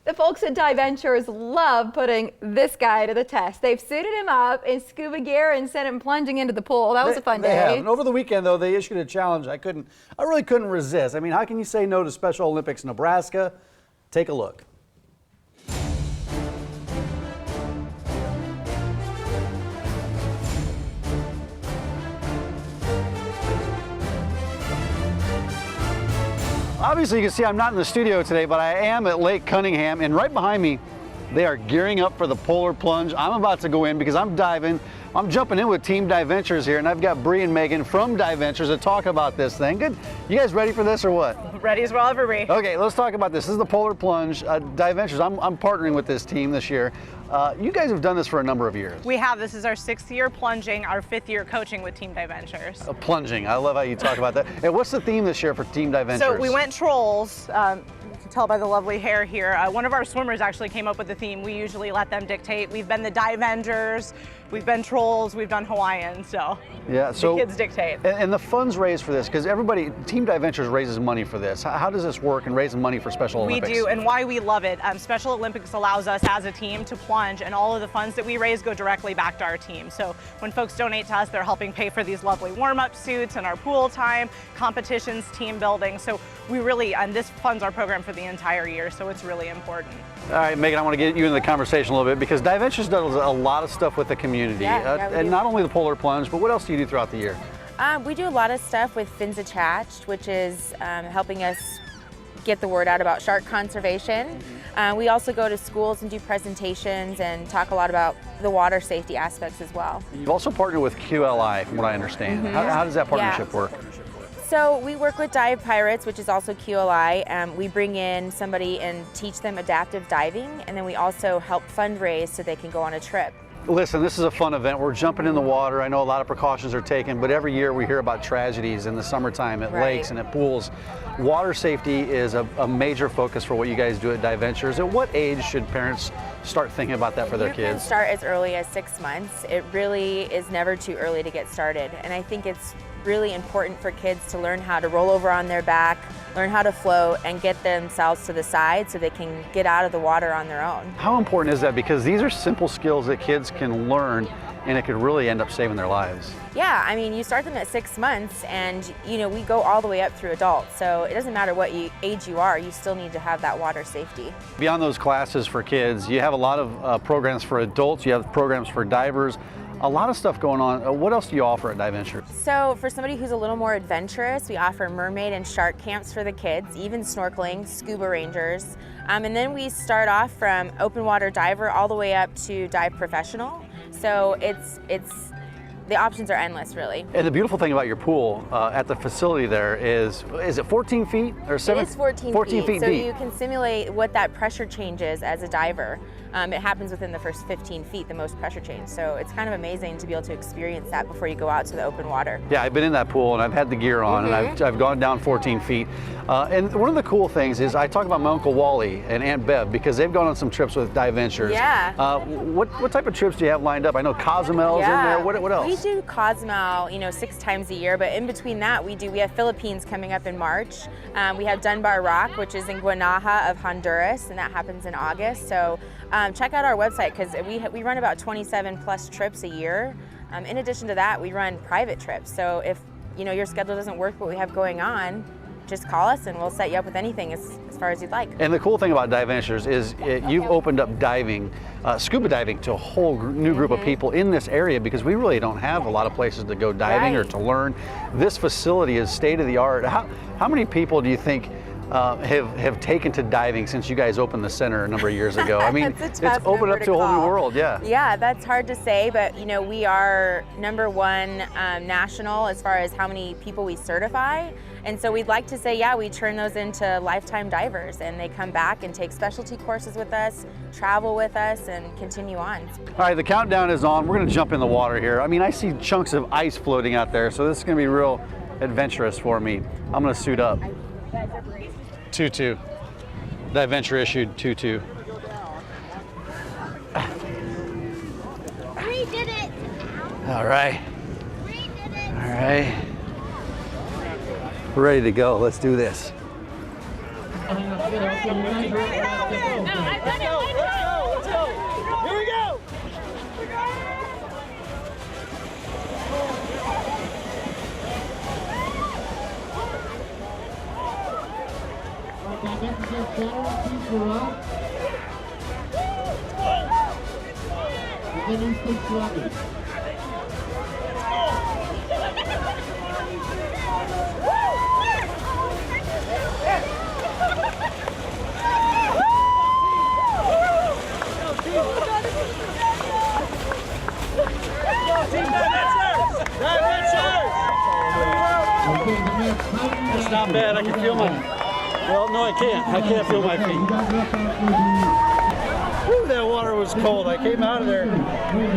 The folks at DiVentures love putting this guy to the test. They've suited him up in scuba gear and sent him plunging into the pool. That was a fun day. They have. And over the weekend, though, they issued a challenge I really couldn't resist. I mean, how can you say no to Special Olympics Nebraska? Take a look. Obviously, you can see I'm not in the studio today, but I am at Lake Cunningham, and right behind me, they are gearing up for the Polar Plunge. I'm about to go in because I'm diving. I'm jumping in with Team DiVentures here, and I've got Bree and Megan from DiVentures to talk about this thing. Good. You guys ready for this or what? Ready as we'll ever be. Okay, let's talk about this. This is the Polar Plunge. DiVentures, I'm partnering with this team this year. You guys have done this for a number of years. We have. This is our 6th year plunging, our 5th year coaching with Team DiVentures. Plunging. I love how you talk about that. And what's the theme this year for Team DiVentures? So we went trolls. You can tell by the lovely hair here. One of our swimmers actually came up with the theme. We usually let them dictate. We've been the DiVentures, we've been trolls, we've done Hawaiian, so yeah, the kids dictate. And the funds raised for this, because everybody, Team DiVentures raises money for this. How does this work in raising money for Special Olympics? We do, and why we love it. Special Olympics allows us as a team to plunge, and all of the funds that we raise go directly back to our team. So when folks donate to us, they're helping pay for these lovely warm-up suits and our pool time, competitions, team building. So we really, and this funds our program for the entire year, so it's really important. All right, Megan, I want to get you into the conversation a little bit because DiVentures does a lot of stuff with the community. And not only the Polar Plunge, but what else do you do throughout the year? We do a lot of stuff with Fins Attached, which is helping us get the word out about shark conservation. We also go to schools and do presentations and talk a lot about the water safety aspects as well. You've also partnered with QLI, from what I understand. How does that partnership work? So we work with Dive Pirates, which is also QLI. We bring in somebody and teach them adaptive diving, and then we also help fundraise so they can go on a trip. Listen, this is a fun event. We're jumping in the water. I know a lot of precautions are taken, but every year we hear about tragedies in the summertime at lakes and at pools. Water safety is a major focus for what you guys do at DiVentures. At what age should parents start thinking about that for their kids? You can start as early as 6 months. It really is never too early to get started, and I think it's really important for kids to learn how to roll over on their back, learn how to float, and get themselves to the side so they can get out of the water on their own. How important is that? Because these are simple skills that kids can learn, and it could really end up saving their lives. Yeah, I mean, you start them at 6 months, and you know, we go all the way up through adults, so it doesn't matter what age you are, you still need to have that water safety. Beyond those classes for kids, you have a lot of programs for adults, you have programs for divers, a lot of stuff going on. What else do you offer at DiVentures? So for somebody who's a little more adventurous, we offer mermaid and shark camps for the kids, even snorkeling, scuba rangers. And then we start off from open water diver all the way up to dive professional. So the options are endless, really. And the beautiful thing about your pool at the facility there is it 14 feet or 7? It is 14 feet so deep. You can simulate what that pressure change is as a diver. It happens within the first 15 feet, the most pressure change. So it's kind of amazing to be able to experience that before you go out to the open water. Yeah, I've been in that pool and I've had the gear on and I've gone down 14 feet. And one of the cool things is I talk about my Uncle Wally and Aunt Bev because they've gone on some trips with DiVentures. Yeah. What type of trips do you have lined up? I know Cozumel's in there. What else? We do Cozumel, 6 times a year, but in between that we have Philippines coming up in March. We have Dunbar Rock, which is in Guanaja of Honduras, and that happens in August. So check out our website because we run about 27 plus trips a year. In addition to that, we run private trips. So if your schedule doesn't work what we have going on, just call us and we'll set you up with anything as far as you'd like. And the cool thing about DiVentures is you've opened up diving, scuba diving, to a whole new group of people in this area because we really don't have a lot of places to go diving or to learn. This facility is state of the art. How many people do you think have taken to diving since you guys opened the center a number of years ago? I mean, it's opened up to a whole new world, Yeah, that's hard to say, but we are #1 national as far as how many people we certify. And so we'd like to say, we turn those into lifetime divers and they come back and take specialty courses with us, travel with us, and continue on. All right, the countdown is on. We're gonna jump in the water here. I mean, I see chunks of ice floating out there, so this is gonna be real adventurous for me. I'm gonna suit up. 2-2. DiVenture issued 2-2. We did it. All right. We did it. All right. We're ready to go. Let's do this. No, It's not bad. I can feel my. Well, no, I can't. I can't feel my feet. Whew, that water was cold. I came out of there.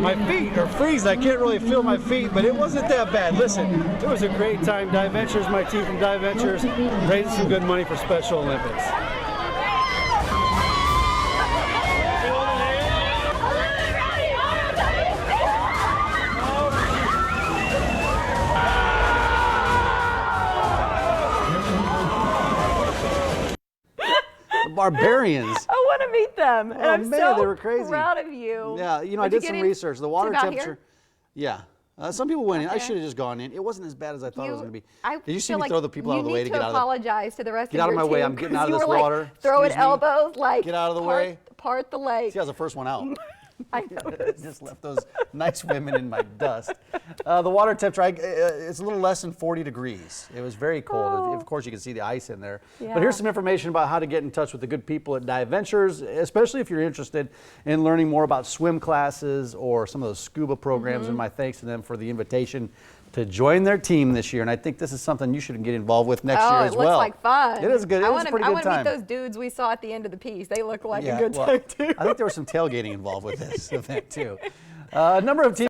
My feet are freezing. I can't really feel my feet, but it wasn't that bad. Listen, it was a great time. DiVentures, my team from DiVentures, raising some good money for Special Olympics. Barbarians. I want to meet them. And I'm man, so they were crazy. proud of you. Yeah, you know, I Did you did get some in research. The water to about temperature. here? Yeah. Some people went in. I Okay. should have just gone in. It wasn't as bad as I thought it was going to be. I Did you see feel me like throw the people out of the way to you get need out to of the apologize to the rest Get of out of your my way. team, I'm getting 'cause out of you this were, like, water. throwing Excuse me. elbows like Get out of the way. Part the lake. See, I was the first one out. I noticed. Just left those nice women in my dust. The water temperature, it's a little less than 40 degrees. It was very cold. Oh. Of course, you can see the ice in there. Yeah. But here's some information about how to get in touch with the good people at DiVentures, especially if you're interested in learning more about swim classes or some of those scuba programs. And my thanks to them for the invitation to join their team this year. And I think this is something you should get involved with next year as it well. looks like fun. It is good. It is a pretty I good want to meet time. those dudes we saw at the end of the piece. They look like Yeah, a good well, time too. I think there was some tailgating involved with this event too. A number of teams